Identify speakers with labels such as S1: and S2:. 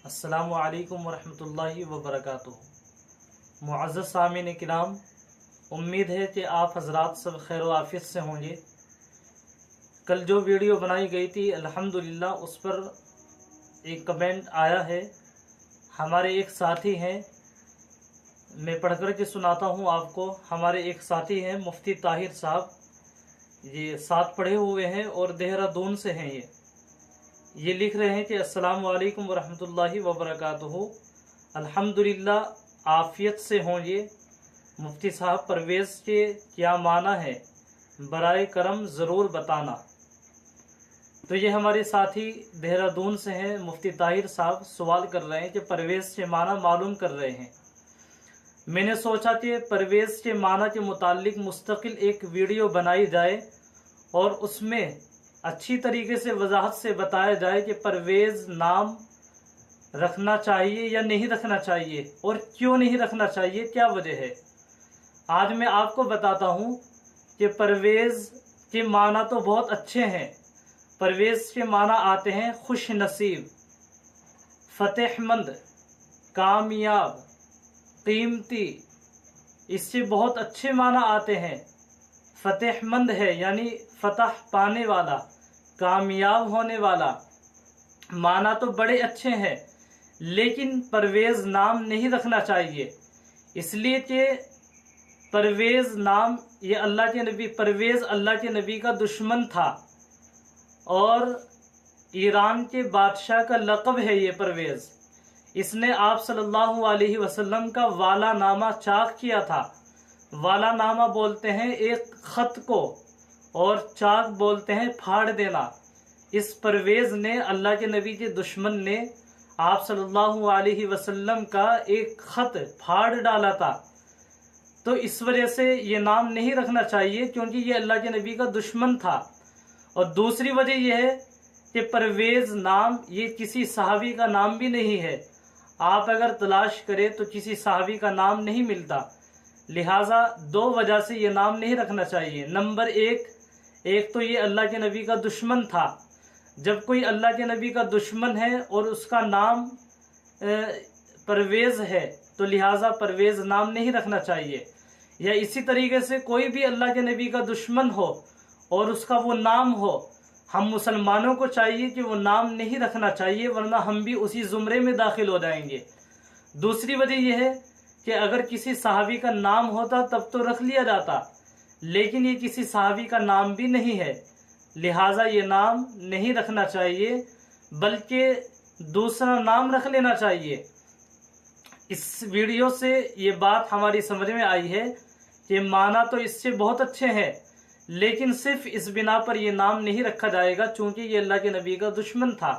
S1: अस्सलामु अलैकुम वरहमतुल्लाहि वबरकातुहू। मुअज़्ज़ज़ सामीन किराम, उम्मीद है कि आप हजरात सब खैर व आफियत से होंगे। कल जो वीडियो बनाई गई थी अल्हम्दुलिल्लाह उस पर एक कमेंट आया है। हमारे एक साथी हैं, मैं पढ़ कर के सुनाता हूँ आपको। हमारे एक साथी हैं मुफ्ती ताहिर साहब, ये साथ पढ़े हुए हैं और देहरादून से हैं। ये लिख रहे हैं कि अस्सलामु अलैकुम वरहमतुल्लाहि वबरकातुहू। अल्हम्दुलिल्लाह आफियत से हों। ये मुफ्ती साहब परवेज़ के क्या माना है, बराए करम ज़रूर बताना। तो ये हमारे साथी देहरादून से हैं, मुफ्ती ताहिर साहब सवाल कर रहे हैं कि परवेज़ के माना मालूम कर रहे हैं। मैंने सोचा कि परवेज़ के माना के मुतालिक मुस्तकिल एक वीडियो बनाई जाए और उसमें अच्छी तरीके से वजाहत से बताया जाए कि परवेज़ नाम रखना चाहिए या नहीं रखना चाहिए और क्यों नहीं रखना चाहिए, क्या वजह है। आज मैं आपको बताता हूँ कि परवेज़ के माना तो बहुत अच्छे हैं। परवेज़ के माना आते हैं खुश नसीब, फतेहमंद, कामयाब, कीमती। इससे बहुत अच्छे माना आते हैं। फतेहमंद है यानी फतह पाने वाला, कामयाब होने वाला। माना तो बड़े अच्छे हैं, लेकिन परवेज़ नाम नहीं रखना चाहिए, इसलिए कि परवेज़ नाम ये अल्लाह के नबी, परवेज़ अल्लाह के नबी का दुश्मन था और ईरान के बादशाह का लक़ब है ये परवेज़। इसने आप सल्लल्लाहु अलैहि वसल्लम का वाला नामा चाक किया था। वाला नामा बोलते हैं एक ख़त को और चाक बोलते हैं फाड़ देना। इस परवेज़ ने, अल्लाह के नबी के दुश्मन ने, आप सल्लल्लाहु अलैहि वसल्लम का एक ख़त फाड़ डाला था। तो इस वजह से ये नाम नहीं रखना चाहिए, क्योंकि ये अल्लाह के नबी का दुश्मन था। और दूसरी वजह यह है कि परवेज़ नाम ये किसी सहाबी का नाम भी नहीं है। आप अगर तलाश करें तो किसी सहाबी का नाम नहीं मिलता। लिहाजा दो वजह से ये नाम नहीं रखना चाहिए। नंबर एक तो ये अल्लाह के नबी का दुश्मन था। जब कोई अल्लाह के नबी का दुश्मन है और उसका नाम परवेज़ है तो लिहाजा परवेज़ नाम नहीं रखना चाहिए। या इसी तरीके से कोई भी अल्लाह के नबी का दुश्मन हो और उसका वो नाम हो, हम मुसलमानों को चाहिए कि वो नाम नहीं रखना चाहिए, वरना हम भी उसी ज़ुमरे में दाखिल हो जाएंगे। दूसरी वजह यह है कि अगर किसी सहाबी का नाम होता तब तो रख लिया जाता, लेकिन ये किसी सहाबी का नाम भी नहीं है, लिहाजा ये नाम नहीं रखना चाहिए, बल्कि दूसरा नाम रख लेना चाहिए। इस वीडियो से ये बात हमारी समझ में आई है कि माना तो इससे बहुत अच्छे हैं, लेकिन सिर्फ इस बिना पर यह नाम नहीं रखा जाएगा चूँकि ये अल्लाह के नबी का दुश्मन था।